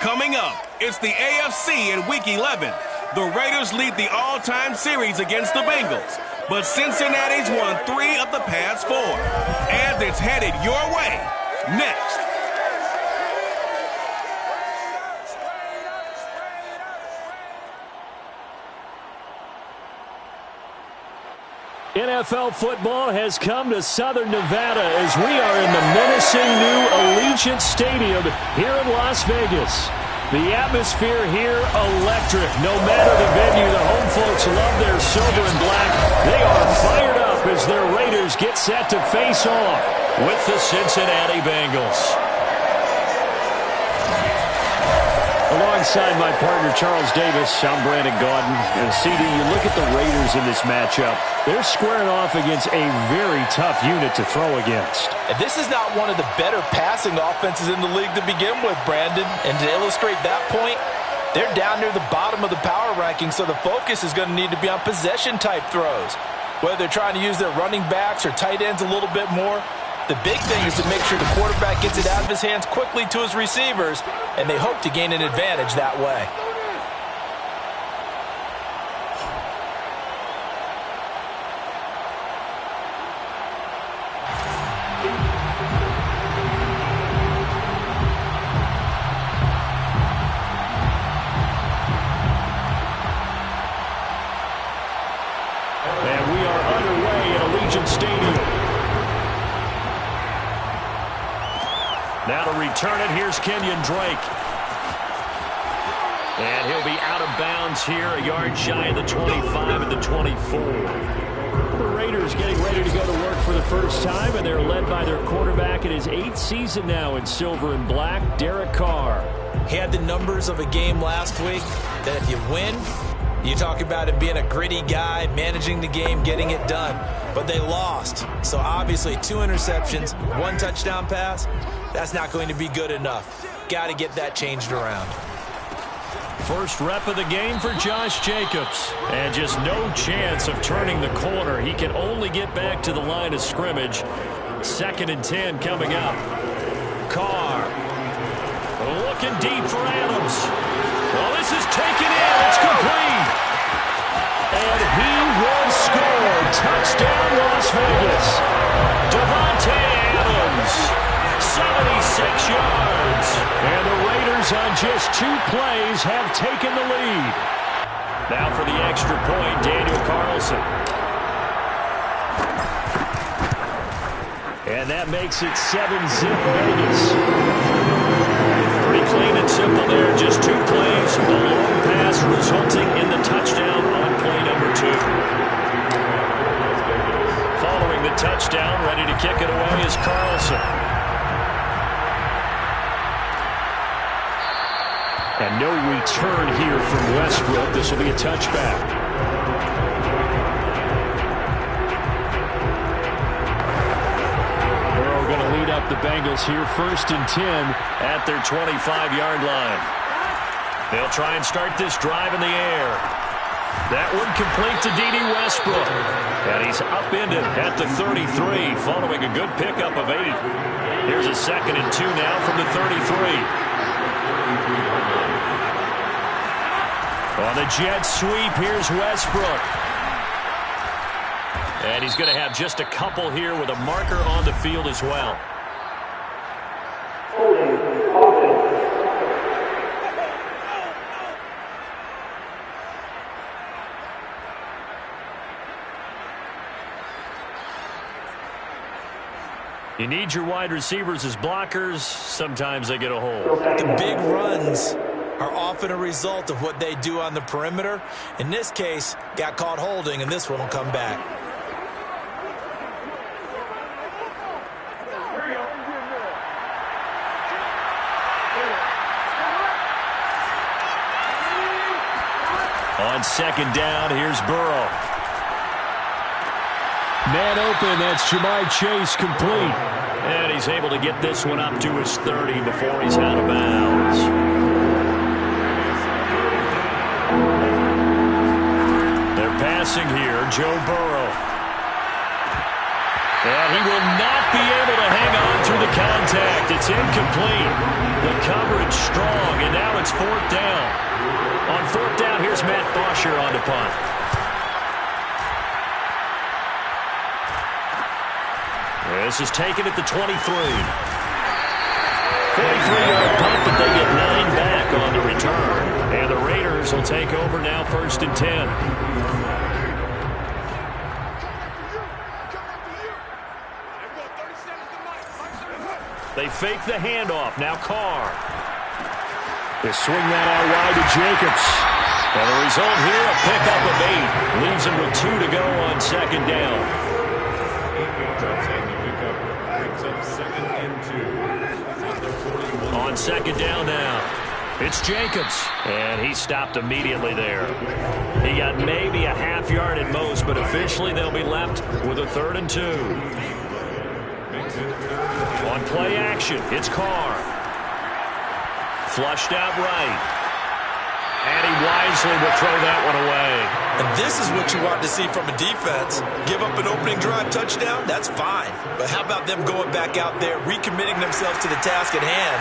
Coming up, it's the AFC in Week 11. The Raiders lead the all-time series against the Bengals, but Cincinnati's won 3 of the past 4, and it's headed your way next. NFL football has come to Southern Nevada as we are in the menacing new Allegiant Stadium here in Las Vegas. The atmosphere here, electric. No matter the venue, the home folks love their silver and black. They are fired up as their Raiders get set to face off with the Cincinnati Bengals. Alongside my partner, Charles Davis, I'm Brandon Gaudin. And CD, you look at the Raiders in this matchup. They're squaring off against a very tough unit to throw against. And this is not one of the better passing offenses in the league to begin with, Brandon. And to illustrate that point, they're down near the bottom of the power ranking, so the focus is going to need to be on possession-type throws. Whether they're trying to use their running backs or tight ends a little bit more, the big thing is to make sure the quarterback gets it out of his hands quickly to his receivers, and they hope to gain an advantage that way. And we are underway at Allegiant Stadium. Now to return it, here's Kenyon Drake. And he'll be out of bounds here, a yard shy of the 25 and the 24. The Raiders getting ready to go to work for the first time, and they're led by their quarterback in his 8th season now in silver and black, Derek Carr. He had the numbers of a game last week that if you win, you talk about him being a gritty guy, managing the game, getting it done. But they lost. So obviously 2 interceptions, 1 touchdown pass. That's not going to be good enough. Got to get that changed around. First rep of the game for Josh Jacobs. And just no chance of turning the corner. He can only get back to the line of scrimmage. 2nd and 10 coming up. Carr looking deep for Adams. Well, this is taken in. It's complete. And he will score. Touchdown, Las Vegas. Davante Adams. 76 yards. And the Raiders on just 2 plays have taken the lead. Now for the extra point, Daniel Carlson. And that makes it 7-zip Vegas. Pretty clean and simple there. Just 2 plays. The long pass resulting in the touchdown on play number 2. Following the touchdown, ready to kick it away is Carlson. And no return here from Westbrook. This will be a touchback. Burrow going to lead up the Bengals here. 1st and 10 at their 25-yard line. They'll try and start this drive in the air. That one complete to D.D. Westbrook. And he's upended at the 33 following a good pickup of 8. Here's a 2nd and 2 now from the 33. On the jet sweep, here's Westbrook. And he's going to have just a couple here with a marker on the field as well. You need your wide receivers as blockers. Sometimes they get a hold. The big runs are often a result of what they do on the perimeter. In this case, got caught holding, and this one will come back. On 2nd down, here's Burrow. Man open, that's Jamar Chase complete. And he's able to get this one up to his 30 before he's out of bounds. They're passing here, Joe Burrow. And he will not be able to hang on through the the contact. It's incomplete. The coverage strong, and now it's 4th down. On 4th down, here's Matt Bosher on the punt. This is taken at the 23. 43-yard punt, but they get 9 back on the return. And the Raiders will take over now 1st and 10. They fake the handoff. Now Carr. They swing that out wide to Jacobs. And the result here, a pickup of 8. Leaves him with 2 to go on 2nd down. On 2nd down now, it's Jacobs. And he stopped immediately there. He got maybe a half yard at most, but officially they'll be left with a 3rd and 2. On play action, it's Carr. Flushed out right. And he wisely will throw that one away. And this is what you want to see from a defense. Give up an opening drive touchdown, that's fine. But how about them going back out there, recommitting themselves to the task at hand,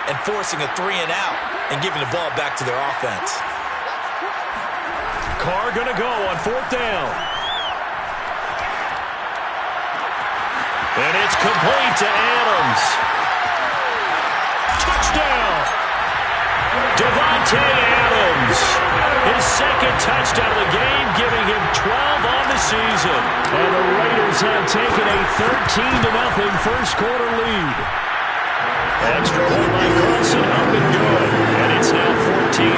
and forcing a 3-and-out and giving the ball back to their offense. Carr going to go on 4th down. And it's complete to Adams. Touchdown! Davante Adams. His 2nd touchdown of the game, giving him 12 on the season. And the Raiders have taken a 13-0 first quarter lead. Extra point by Carlson, up and good. And it's now 14-0.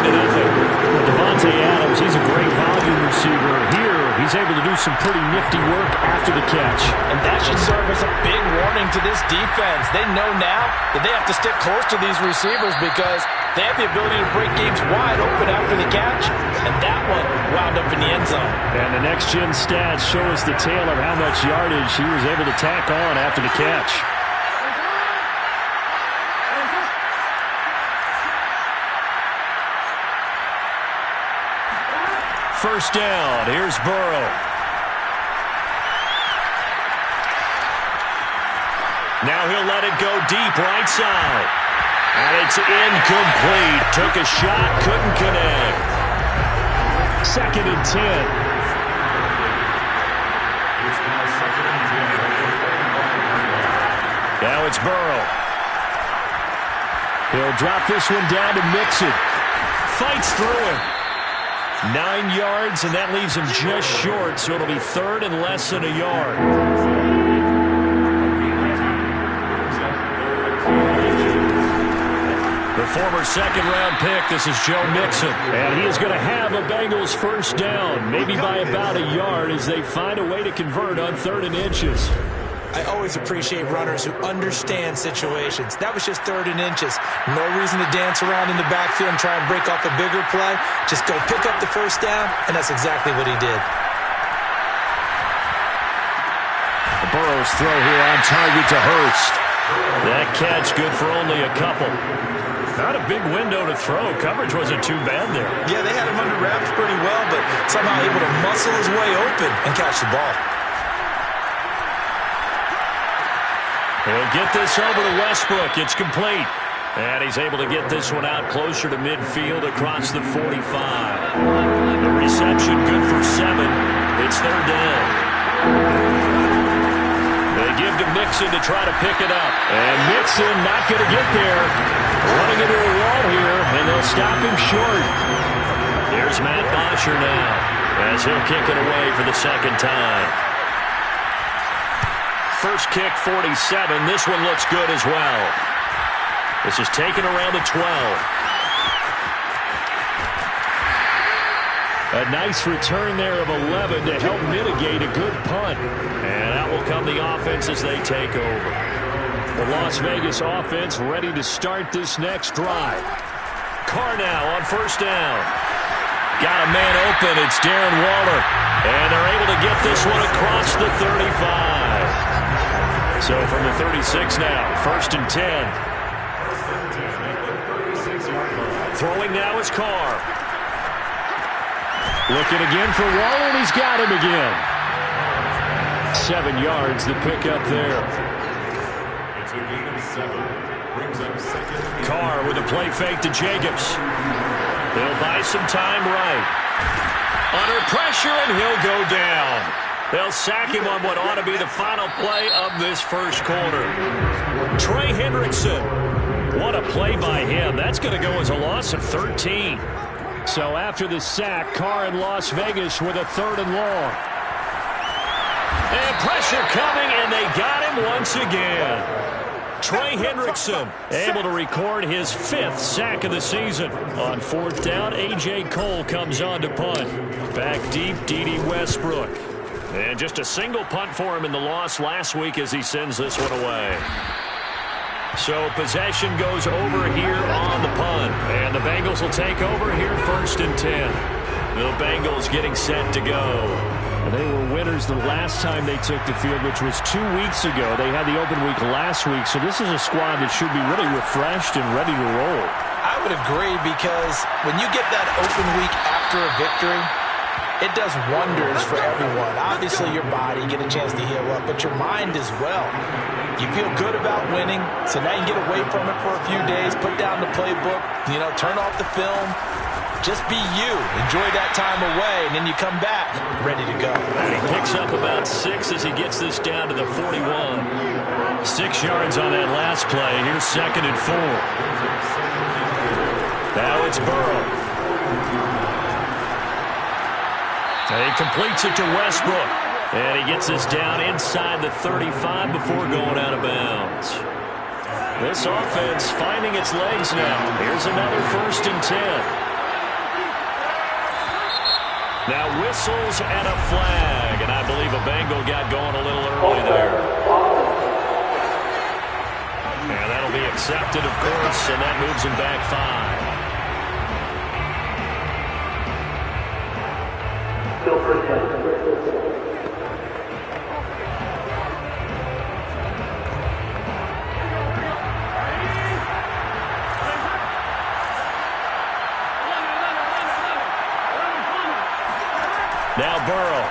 Davante Adams, he's a great volume receiver. Here, he's able to do some pretty nifty work after the catch. And that should serve as a big warning to this defense. They know now that they have to stick close to these receivers because they have the ability to break games wide open after the catch. And that one wound up in the end zone. And the next-gen stats show us the tale of how much yardage he was able to tack on after the catch. First down, here's Burrow. Now he'll let it go deep right side. And it's incomplete. Took a shot, couldn't connect. 2nd and 10. Now it's Burrow. He'll drop this one down to Mixon. Fights through it. 9 yards, and that leaves him just short, so it'll be 3rd and less than a yard. The former 2nd-round pick, this is Joe Mixon. And he is going to have a Bengals first down, maybe by about a yard, as they find a way to convert on 3rd and inches. I always appreciate runners who understand situations. That was just 3rd and inches. No reason to dance around in the backfield and try and break off a bigger play. Just go pick up the first down, and that's exactly what he did. Burrow's throw here on target to Hurst. That catch good for only a couple. Not a big window to throw. Coverage wasn't too bad there. Yeah, they had him under wraps pretty well, but somehow able to muscle his way open and catch the ball. He'll get this over to Westbrook. It's complete. And he's able to get this one out closer to midfield across the 45. The reception good for 7. It's 3rd down. They give to Mixon to try to pick it up. And Mixon not going to get there. Running into a wall here, and they'll stop him short. Here's Matt Bosher now, as he'll kick it away for the 2nd time. First kick, 47. This one looks good as well. This is taken around the 12. A nice return there of 11 to help mitigate a good punt. And out will come the offense as they take over. The Las Vegas offense ready to start this next drive. Carr now on 1st down. Got a man open. It's Darren Waller. And they're able to get this one across the 35. So from the 36 now, 1st and 10. Throwing now is Carr. Looking again for Waller, and he's got him again. 7 yards, the pickup there. Carr with a play fake to Jacobs. They'll buy some time right. Under pressure, and he'll go down. They'll sack him on what ought to be the final play of this first quarter. Trey Hendrickson. What a play by him. That's going to go as a loss of 13. So after the sack, Carr in Las Vegas with a 3rd and long. And pressure coming, and they got him once again. Trey Hendrickson able to record his 5th sack of the season. On 4th down, A.J. Cole comes on to punt. Back deep, D.D. Westbrook. And just a single punt for him in the loss last week as he sends this one away. So possession goes over here on the punt. And the Bengals will take over here 1st and 10. The Bengals getting set to go. They were winners the last time they took the field, which was 2 weeks ago. They had the open week last week, so this is a squad that should be really refreshed and ready to roll. I would agree, because when you get that open week after a victory, it does wonders for everyone. Obviously, your body, get a chance to heal up, but your mind as well. You feel good about winning, so now you get away from it for a few days, put down the playbook, turn off the film. Just be you. Enjoy that time away, and then you come back ready to go. And he picks up about 6 as he gets this down to the 41. 6 yards on that last play. Here's 2nd and 4. Now it's Burrow. And he completes it to Westbrook. And he gets this down inside the 35 before going out of bounds. This offense finding its legs now. Here's another 1st and 10. Now whistles and a flag, and I believe a Bengal got going a little early there. And that'll be accepted, of course, and that moves him back 5. Now Burrow.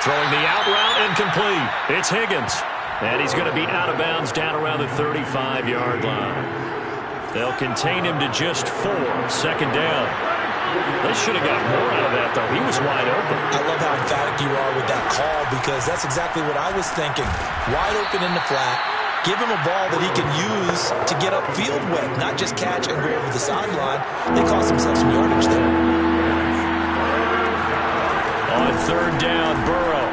Throwing the out route incomplete. It's Higgins. And he's going to be out of bounds down around the 35-yard line. They'll contain him to just 4. 2nd down. They should have got more out of that, though. He was wide open. I love how emphatic you are with that call, because that's exactly what I was thinking. Wide open in the flat. Give him a ball that he can use to get upfield with, not just catch and go over the sideline. They cost themselves some yardage there. On 3rd down, Burrow.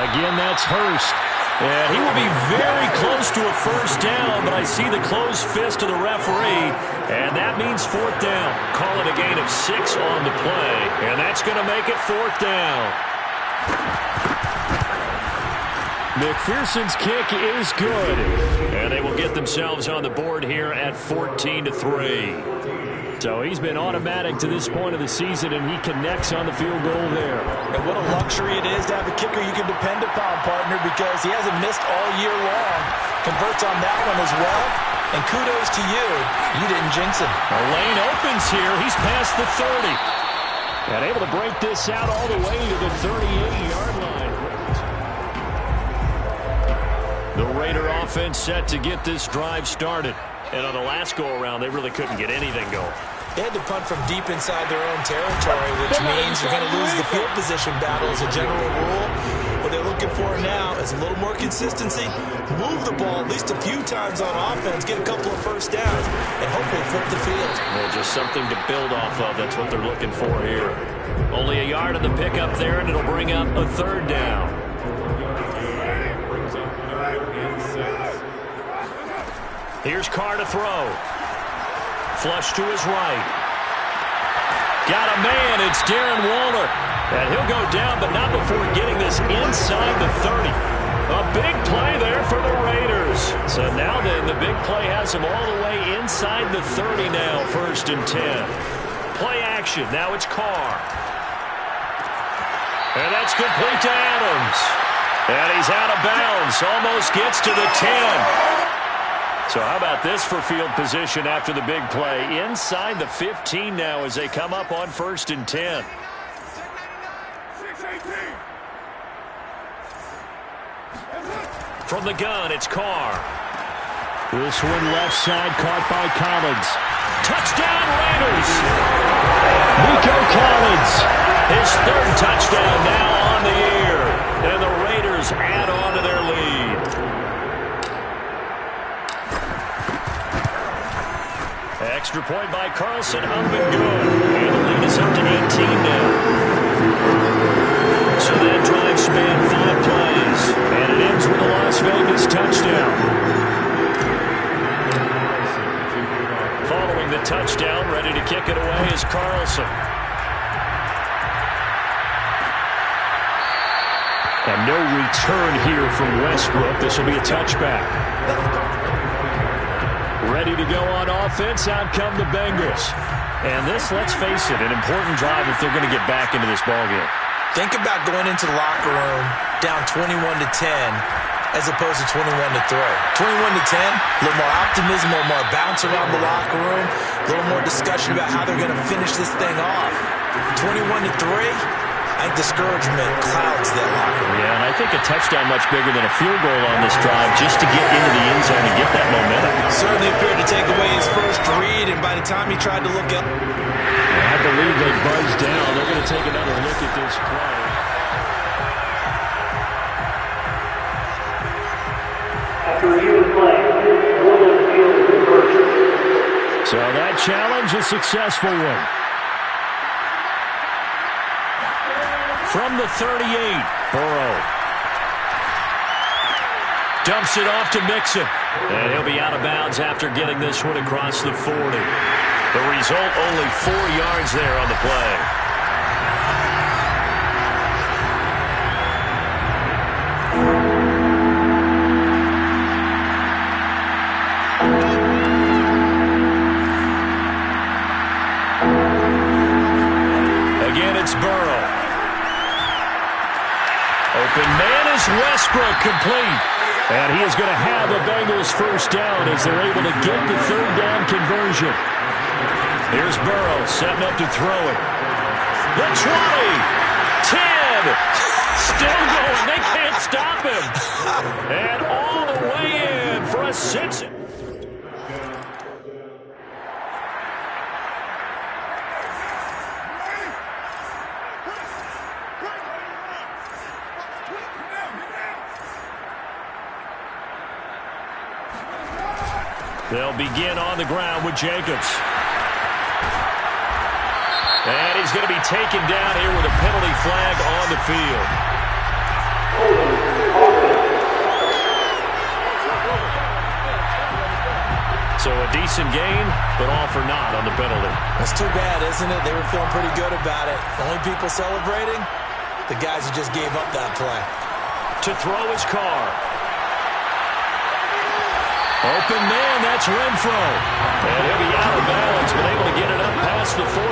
Again, that's Hurst. And he will be very close to a 1st down, but I see the closed fist of the referee, and that means 4th down. Call it a gain of 6 on the play, and that's going to make it 4th down. McPherson's kick is good. And they will get themselves on the board here at 14-3. So he's been automatic to this point of the season, and he connects on the field goal there. And what a luxury it is to have a kicker you can depend upon, partner, because he hasn't missed all year long. Converts on that one as well. And kudos to you. You didn't jinx him. A lane opens here. He's past the 30. And able to break this out all the way to the 38-yard line. The Raider offense set to get this drive started. And on the last go-around, they really couldn't get anything going. They had to punt from deep inside their own territory, which means you're going to lose the field position battle as a general rule. What they're looking for now is a little more consistency. Move the ball at least a few times on offense, get a couple of 1st downs, and hopefully flip the field. Well, just something to build off of. That's what they're looking for here. Only a yard of the pickup there, and it'll bring up a 3rd down. Here's Carr to throw. Flush to his right. Got a man. It's Darren Waller. And he'll go down, but not before getting this inside the 30. A big play there for the Raiders. So now then, the big play has him all the way inside the 30 now, 1st and 10. Play action. Now it's Carr. And that's complete to Adams. And he's out of bounds. Almost gets to the 10. So how about this for field position after the big play? Inside the 15 now as they come up on 1st and 10. From the gun, it's Carr. This one left side caught by Collins. Touchdown, Raiders! Nico Collins. His third touchdown now on the year. And the Raiders add on to their lead. Extra point by Carlson, up and good. And the lead is up to 18 now. So that drive spanned 5 plays. And it ends with a Las Vegas touchdown. Following the touchdown, ready to kick it away is Carlson. And no return here from Westbrook. This will be a touchback. Ready to go on offense. Out come the Bengals. And this, let's face it, an important drive if they're going to get back into this ballgame. Think about going into the locker room down 21-10 as opposed to 21-3. 21-10, a little more optimism, a little more bounce around the locker room, a little more discussion about how they're going to finish this thing off. 21-3, I think discouragement clouds that locker room. Yeah, and I think a touchdown much bigger than a field goal on this drive just to get into the end zone and get that momentum. Certainly appeared to take away his first read, and by the time he tried to look up, I believe they buzzed down. They're going to take another look at this play. So that challenge, a successful one. From the 38, Burrow dumps it off to Mixon. And he'll be out of bounds after getting this one across the 40. The result, only 4 yards there on the play. Again, it's Burrow. Open man is Westbrook, complete. And he is going to have the Bengals first down as they're able to get the third down conversion. Here's Burrow setting up to throw it. The 20, 10, still going. They can't stop him. And all the way in for a 6. They'll begin on the ground with Jacobs. And he's going to be taken down here with a penalty flag on the field. So a decent gain, but all for naught on the penalty. That's too bad, isn't it? They were feeling pretty good about it. The only people celebrating, the guys who just gave up that play. To throw his car. Open man, that's Renfro. And he'll be out of bounds, but able to get it up past the 45.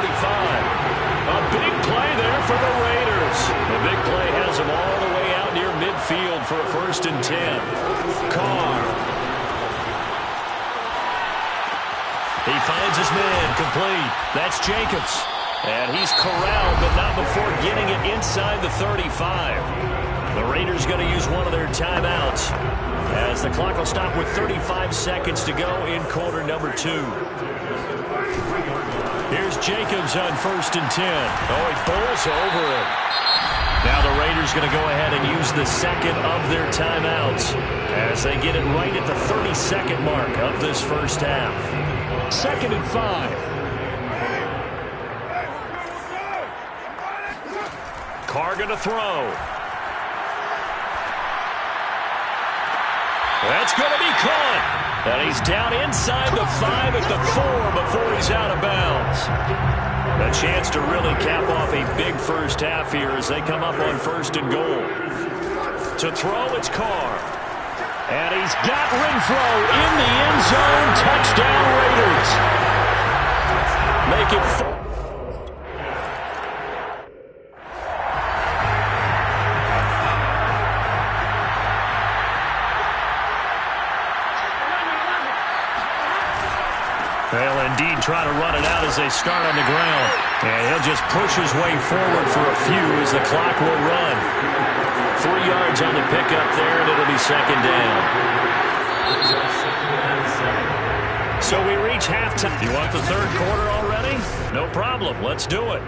A big play there for the Raiders. The big play has them all the way out near midfield for a 1st and 10. Carr. He finds his man, complete. That's Jacobs. And he's corralled, but not before getting it inside the 35. The Raiders going to use one of their timeouts as the clock will stop with 35 seconds to go in quarter number 2. Here's Jacobs on 1st and 10. Oh, he bowls over him. Now the Raiders going to go ahead and use the second of their timeouts as they get it right at the 30-second mark of this first half. 2nd and 5. Carr going to throw. That's going to be caught. And he's down inside the 5 at the 4 before he's out of bounds. A chance to really cap off a big first half here as they come up on 1st and goal. To throw, it's Carr. And he's got Renfro in the end zone. Touchdown, Raiders. Make it 4. They'll indeed try to run it out as they start on the ground. And he'll just push his way forward for a few as the clock will run. 3 yards on the pickup there, and it'll be second down. So we reach halftime. You want the third quarter already? No problem. Let's do it.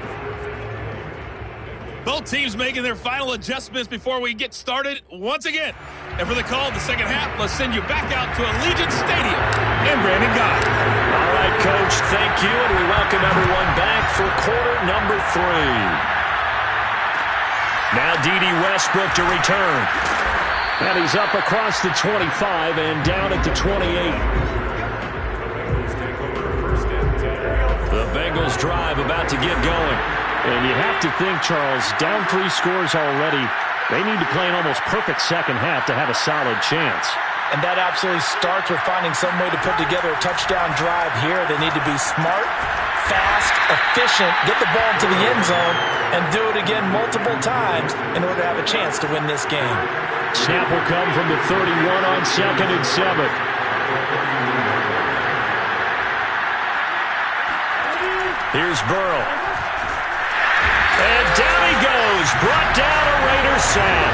Both teams making their final adjustments before we get started once again. And for the call of the second half, let's send you back out to Allegiant Stadium and Brandon Gott. All right, Coach, thank you, and we welcome everyone back for quarter number 3. Now D.D. Westbrook to return. And he's up across the 25 and down at the 28. The Bengals drive about to get going. And you have to think, Charles, down 3 scores already. They need to play an almost perfect second half to have a solid chance. And that absolutely starts with finding some way to put together a touchdown drive here. They need to be smart, fast, efficient, get the ball into the end zone, and do it again multiple times in order to have a chance to win this game. Snap will come from the 31 on 2nd and 7. Here's Burrow. And down he goes. Brought down a Raiders sack.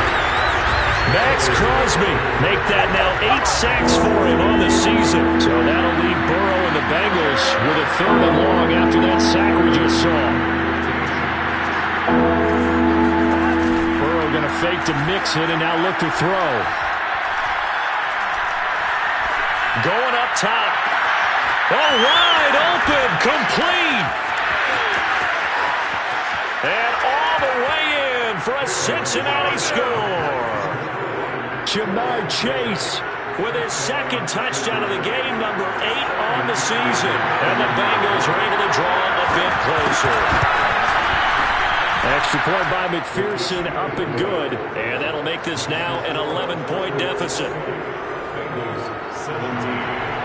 Max Crosby make that now 8 sacks for him on the season. So that'll leave Burrow and the Bengals with a 3rd and long after that sack we just saw. Burrow going to fake to mix it and now look to throw. Going up top. Oh, wide open. Complete. And all the way in for a Cincinnati score. Jamar Chase with his 2nd touchdown of the game, number 8 on the season. And the Bengals are able to draw a bit closer. Extra point by McPherson, up and good. And that'll make this now an 11-point deficit.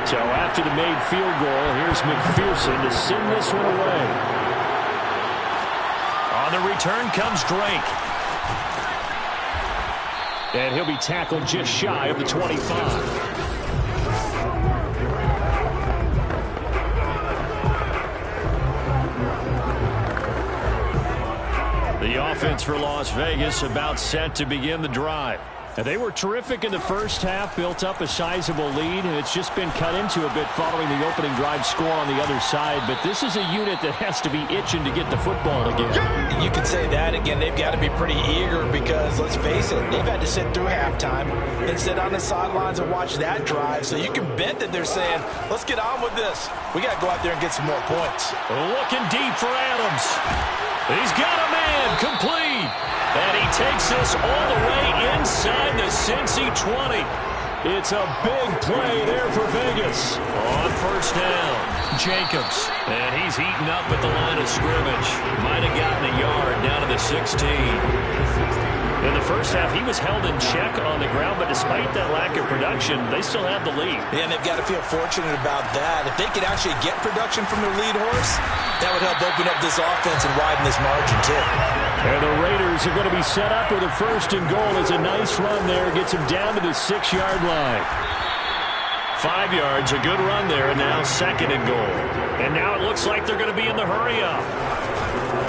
So after the made field goal, here's McPherson to send this one away. On the return comes Drake. And he'll be tackled just shy of the 25. The offense for Las Vegas about set to begin the drive. And they were terrific in the first half, built up a sizable lead, and it's just been cut into a bit following the opening drive score on the other side. But this is a unit that has to be itching to get the football again. You could say that again. They've got to be pretty eager because, let's face it, they've had to sit through halftime and sit on the sidelines and watch that drive. So you can bet that they're saying, let's get on with this. We got to go out there and get some more points. Looking deep for Adams. He's got a man, complete. And he takes this all the way inside the Cincy 20. It's a big play there for Vegas. On first down, Jacobs. And he's heating up at the line of scrimmage. Might have gotten a yard down to the 16. In the first half, he was held in check on the ground, but despite that lack of production, they still have the lead. Yeah, and they've got to feel fortunate about that. If they could actually get production from their lead horse, that would help open up this offense and widen this margin, too. And the Raiders are going to be set up with a 1st and goal. It's a nice run there. Gets him down to the 6-yard line. 5 yards, a good run there, and now 2nd and goal. And now it looks like they're going to be in the hurry-up.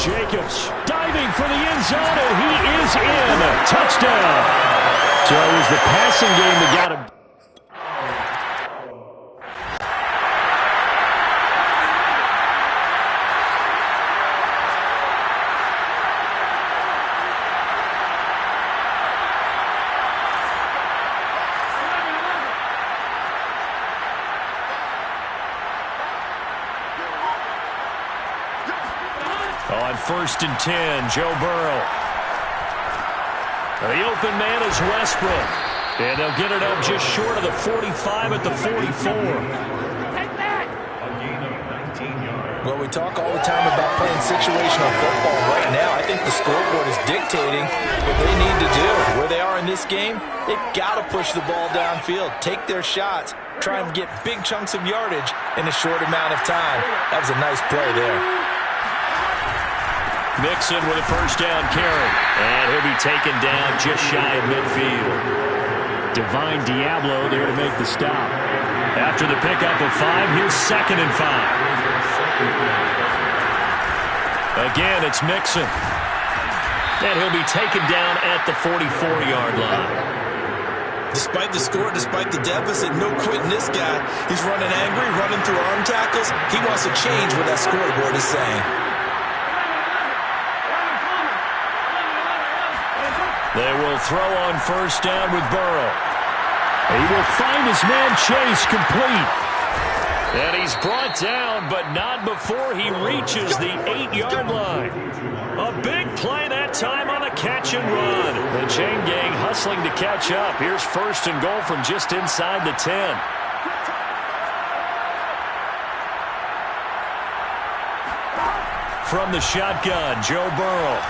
Jacobs diving for the end zone, and he is in. Touchdown. So it was the passing game that got him. On 1st and 10, Joe Burrow. The open man is Westbrook. And they'll get it up just short of the 45 at the 44. Well, we talk all the time about playing situational football. Right now, I think the scoreboard is dictating what they need to do. Where they are in this game, they've got to push the ball downfield, take their shots, try and get big chunks of yardage in a short amount of time. That was a nice play there. Mixon with a first down carry. And he'll be taken down just shy of midfield. Divine Diablo there to make the stop. After the pickup of 5, here's 2nd and 5. Again, it's Mixon. And he'll be taken down at the 44-yard line. Despite the score, despite the deficit, no quitting this guy. He's running angry, running through arm tackles. He wants to change what that scoreboard is saying. They will throw on first down with Burrow. He will find his man Chase complete. And he's brought down, but not before he reaches the 8-yard line. A big play that time on a catch and run. The chain gang hustling to catch up. Here's first and goal from just inside the 10. From the shotgun, Joe Burrow.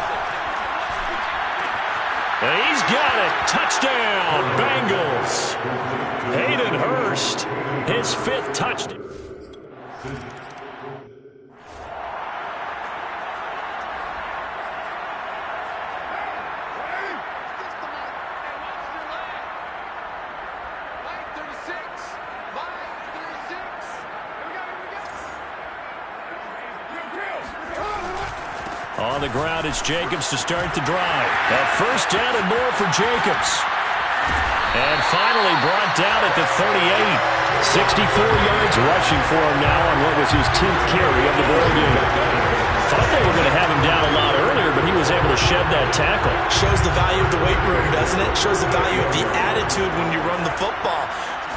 And he's got it. Touchdown, Bengals. Hayden Hurst, his 5th touchdown. On the ground, it's Jacobs to start the drive. A first down and more for Jacobs. And finally brought down at the 38. 64 yards rushing for him now on what was his 10th carry of the ball game. Thought they were going to have him down a lot earlier, but he was able to shed that tackle. Shows the value of the weight room, doesn't it? Shows the value of the attitude when you run the football.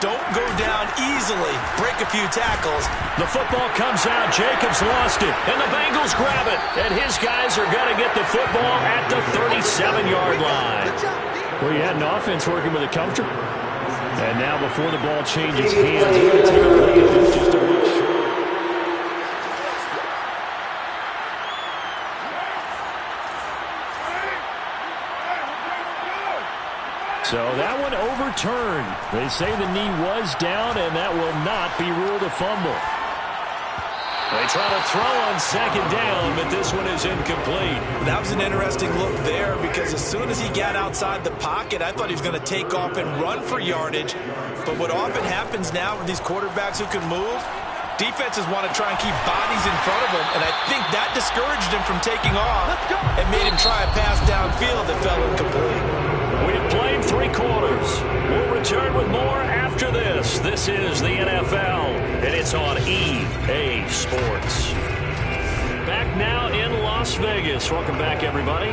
Don't go down easily. Break a few tackles. The football comes out. Jacobs lost it. And the Bengals grab it. And his guys are going to get the football at the 37-yard line. Well, you had an offense working with a comfortable. And now before the ball changes hands, we're going to take a look at this just to make sure. So that one overturned. They say the knee was down, and that will not be ruled a fumble. They try to throw on second down, but this one is incomplete. That was an interesting look there because as soon as he got outside the pocket, I thought he was going to take off and run for yardage. But what often happens now with these quarterbacks who can move, defenses want to try and keep bodies in front of him, and I think that discouraged him from taking off and made him try a pass downfield that fell incomplete. We've played 3 quarters. We'll return with more after this. This is the NFL, and it's on EA Sports. Back now in Las Vegas. Welcome back, everybody.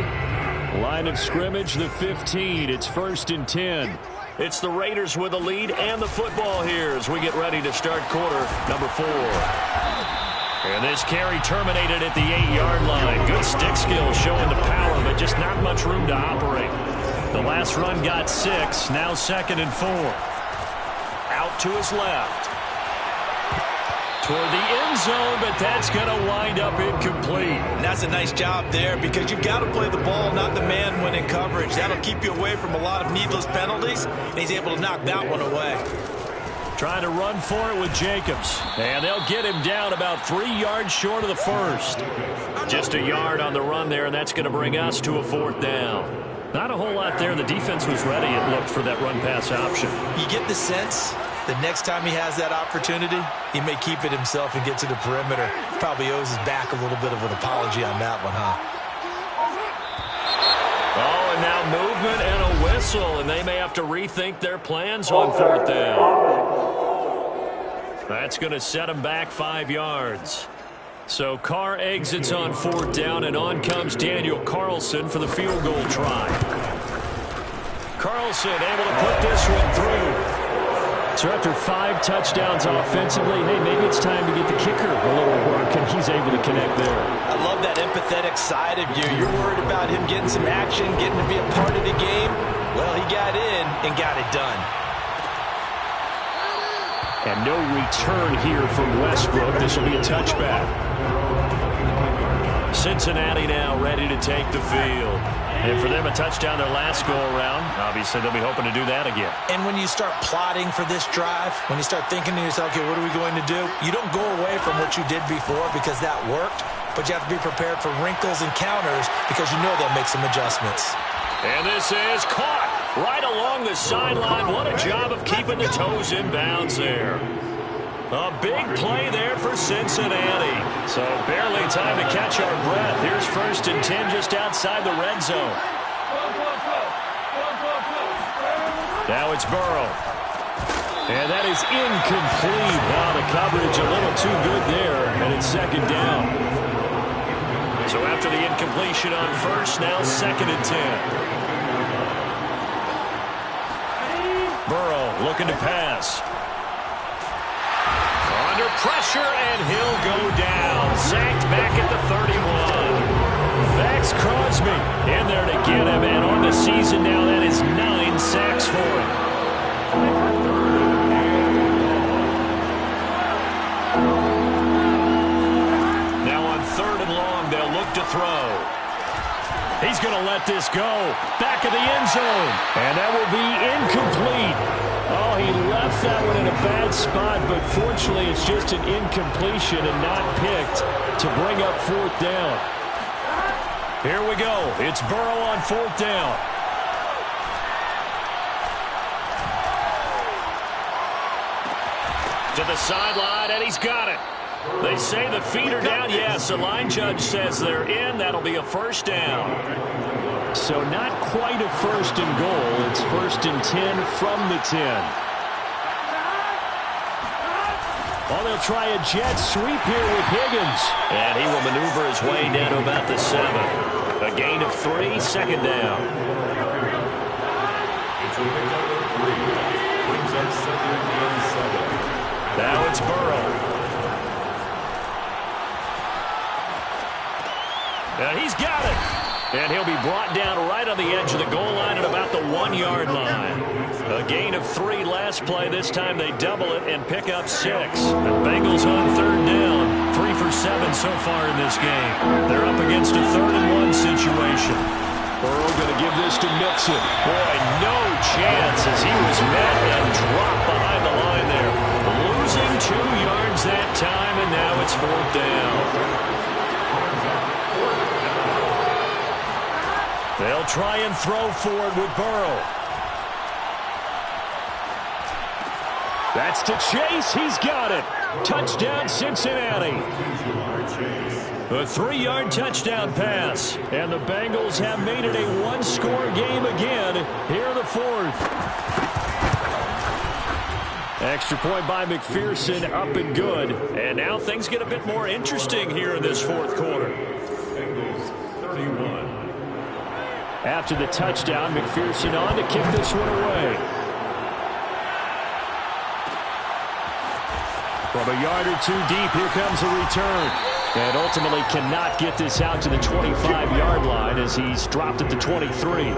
Line of scrimmage, the 15. It's 1st and 10. It's the Raiders with the lead and the football here as we get ready to start quarter number 4. And this carry terminated at the 8-yard line. Good stick skill showing the power, but just not much room to operate. The last run got 6, now 2nd and 4. Out to his left. Toward the end zone, but that's going to wind up incomplete. And that's a nice job there because you've got to play the ball, not the man when in coverage. That'll keep you away from a lot of needless penalties, and he's able to knock that one away. Trying to run for it with Jacobs. And they'll get him down about 3 yards short of the first. Just a yard on the run there, and that's going to bring us to a 4th down. Not a whole lot there. The defense was ready, it looked, for that run-pass option. You get the sense that next time he has that opportunity, he may keep it himself and get to the perimeter. Probably owes his back a little bit of an apology on that one, huh? Oh, and now movement and a whistle, and they may have to rethink their plans on 4th down. That's going to set them back 5 yards. So Carr exits on 4th down, and on comes Daniel Carlson for the field goal try. Carlson able to put this one through. So after 5 touchdowns offensively, hey, maybe it's time to get the kicker a little work, and he's able to connect there. I love that empathetic side of you. You're worried about him getting some action, getting to be a part of the game. Well, he got in and got it done. And no return here from Westbrook. This will be a touchback. Cincinnati now ready to take the field. And for them, a touchdown their last go-around. Obviously, they'll be hoping to do that again. And when you start plotting for this drive, when you start thinking to yourself, okay, what are we going to do? You don't go away from what you did before because that worked, but you have to be prepared for wrinkles and counters because you know they'll make some adjustments. And this is caught right along the sideline. What a job of keeping the toes in bounds there. A big play there for Cincinnati. So barely time to catch our breath. Here's 1st and 10 just outside the red zone. Now it's Burrow. And that is incomplete. Wow, the coverage a little too good there, and it's 2nd down. So after the incompletion on 1st, now 2nd and 10. Burrow looking to pass. Under pressure, and he'll go down. Sacked back at the 31. Max Crosby in there to get him, and on the season now, that is 9 sacks for him. Now on 3rd and long, they'll look to throw. He's going to let this go. Back of the end zone, and that will be incomplete. Oh, he left that one in a bad spot, but fortunately it's just an incompletion and not picked to bring up 4th down. Here we go. It's Burrow on 4th down. To the sideline, and he's got it. They say the feet are down. Yes, the line judge says they're in. That'll be a 1st down. So not quite a 1st and goal. It's 1st and 10 from the 10. Oh, they'll try a jet sweep here with Higgins. And he will maneuver his way down to about the 7. A gain of 3, 2nd down. Now it's Burrow. And he's got it. And he'll be brought down right on the edge of the goal line at about the 1-yard line. A gain of 3 last play. This time they double it and pick up 6. The Bengals on 3rd down. 3 for 7 so far in this game. They're up against a 3rd and 1 situation. Burrow going to give this to Mixon. Boy, no chance as he was met and dropped behind the line there. Losing 2 yards that time, and now it's 4th down. They'll try and throw forward with Burrow. That's to Chase. He's got it. Touchdown, Cincinnati. A 3-yard touchdown pass. And the Bengals have made it a 1-score game again here in the 4th. Extra point by McPherson, up and good. And now things get a bit more interesting here in this 4th quarter. After the touchdown, McPherson on to kick this one away. From a yard or 2 deep, here comes a return. And ultimately cannot get this out to the 25-yard line as he's dropped at the 23.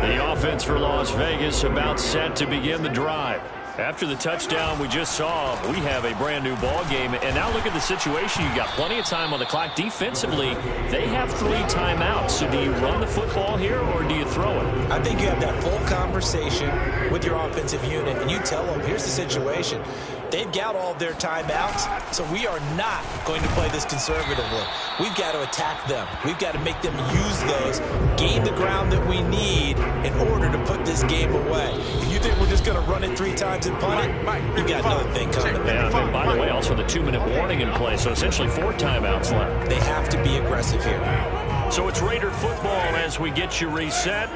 The offense for Las Vegas about set to begin the drive. After the touchdown we just saw, we have a brand-new ball game. And now look at the situation. You got plenty of time on the clock. Defensively, they have 3 timeouts. So do you run the football here or do you throw it? I think you have that full conversation with your offensive unit, and you tell them, here's the situation. They've got all of their timeouts, so we are not going to play this conservatively. We've got to attack them. We've got to make them use those, gain the ground that we need in order to put this game away. If you think we're just going to run it 3 times and punt it, you've got another thing coming. Yeah, and by the way, also the 2-minute warning in play, so essentially 4 timeouts left. They have to be aggressive here. So it's Raider football as we get you reset.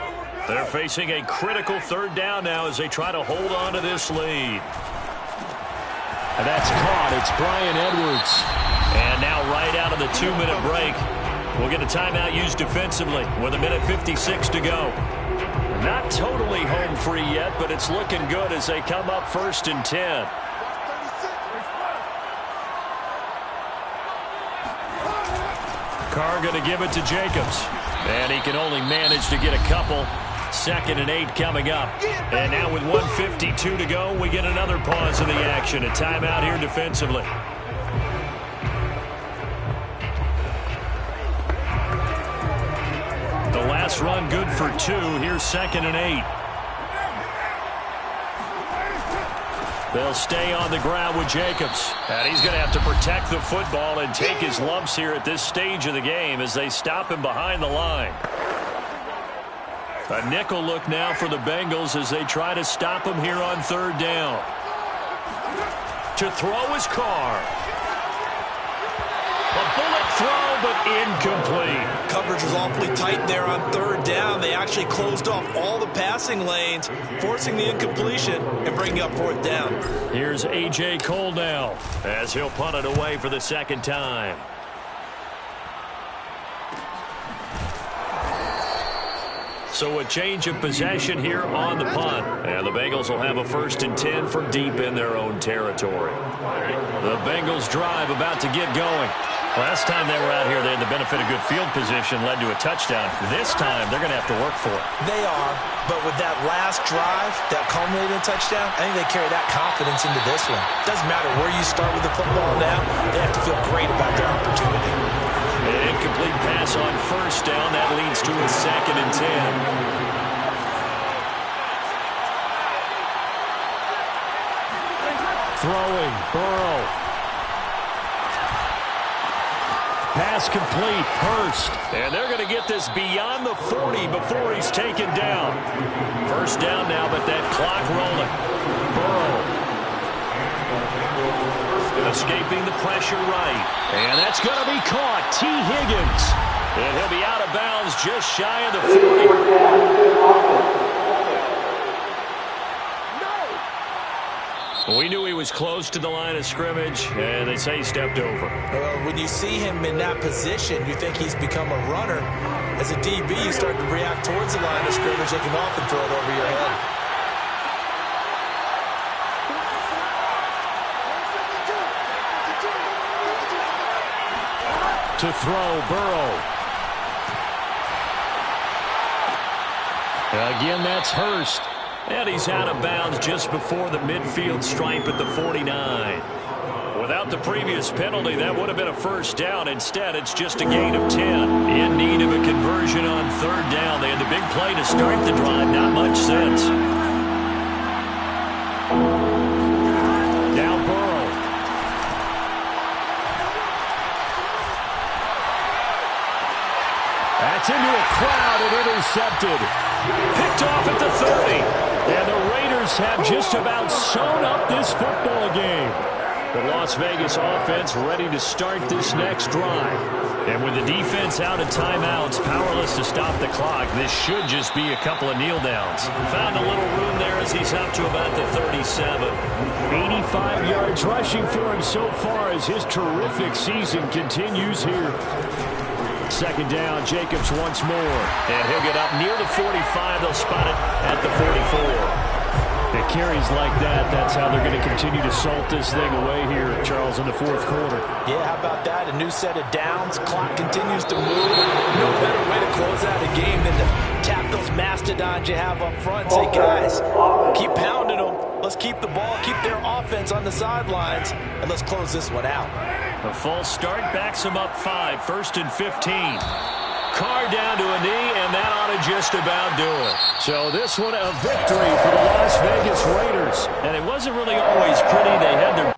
They're facing a critical 3rd down now as they try to hold on to this lead. And that's caught. It's Brian Edwards. And now right out of the 2-minute break, we'll get a timeout used defensively with 1:56 to go. Not totally home free yet, but it's looking good as they come up 1st and 10. Carr going to give it to Jacobs. And he can only manage to get a couple. 2nd and 8 coming up. And now with 1:52 to go, we get another pause in the action. A timeout here defensively. The last run good for 2. Here's 2nd and 8. They'll stay on the ground with Jacobs. And he's going to have to protect the football and take his lumps here at this stage of the game as they stop him behind the line. A nickel look now for the Bengals as they try to stop him here on 3rd down. To throw is Carr. A bullet throw, but incomplete. Coverage was awfully tight there on third down. They actually closed off all the passing lanes, forcing the incompletion and bringing up fourth down. Here's A.J. Cole now, as he'll punt it away for the second time. So a change of possession here on the punt. And the Bengals will have a 1st and 10 from deep in their own territory. The Bengals drive about to get going. Last time they were out here, they had the benefit of good field position, led to a touchdown. This time, they're going to have to work for it. They are, but with that last drive, that culminated in touchdown, I think they carry that confidence into this one. Doesn't matter where you start with the football now, they have to feel great about their opportunity. An incomplete pass on 1st down. That leads to a 2nd and 10. Throwing, Burrow. Pass complete, Hurst. And they're going to get this beyond the 40 before he's taken down. 1st down now, but that clock rolling. Burrow. Escaping the pressure right. And that's going to be caught. T. Higgins. And he'll be out of bounds just shy of the 40. We knew he was close to the line of scrimmage, and they say he stepped over. Well, when you see him in that position, you think he's become a runner. As a DB, you start to react towards the line of scrimmage, looking off and throw it over your head. To throw, Burrow. Again, that's Hurst. And he's out of bounds just before the midfield stripe at the 49. Without the previous penalty, that would have been a 1st down. Instead, it's just a gain of 10. In need of a conversion on 3rd down. They had the big play to start the drive. Not much sense. Now Burrow. That's into a crowd and intercepted. Picked off at the 30. And the Raiders have just about sewn up this football game. The Las Vegas offense ready to start this next drive. And with the defense out of timeouts, powerless to stop the clock, this should just be a couple of kneel downs. Found a little room there as he's up to about the 37. 85 yards rushing for him so far as his terrific season continues here. 2nd down, Jacobs once more. And he'll get up near the 45. They'll spot it at the 44. It carries like that. That's how they're going to continue to salt this thing away here, Charles, in the 4th quarter. Yeah, how about that? A new set of downs. Clock continues to move. No better way to close out a game than to tap those mastodons you have up front. Say, guys, keep pounding them. Let's keep the ball, keep their offense on the sidelines, and let's close this one out. A false start backs him up 5, 1st and 15. Carr down to a knee, and that ought to just about do it. So this one a victory for the Las Vegas Raiders. And it wasn't really always pretty. They had their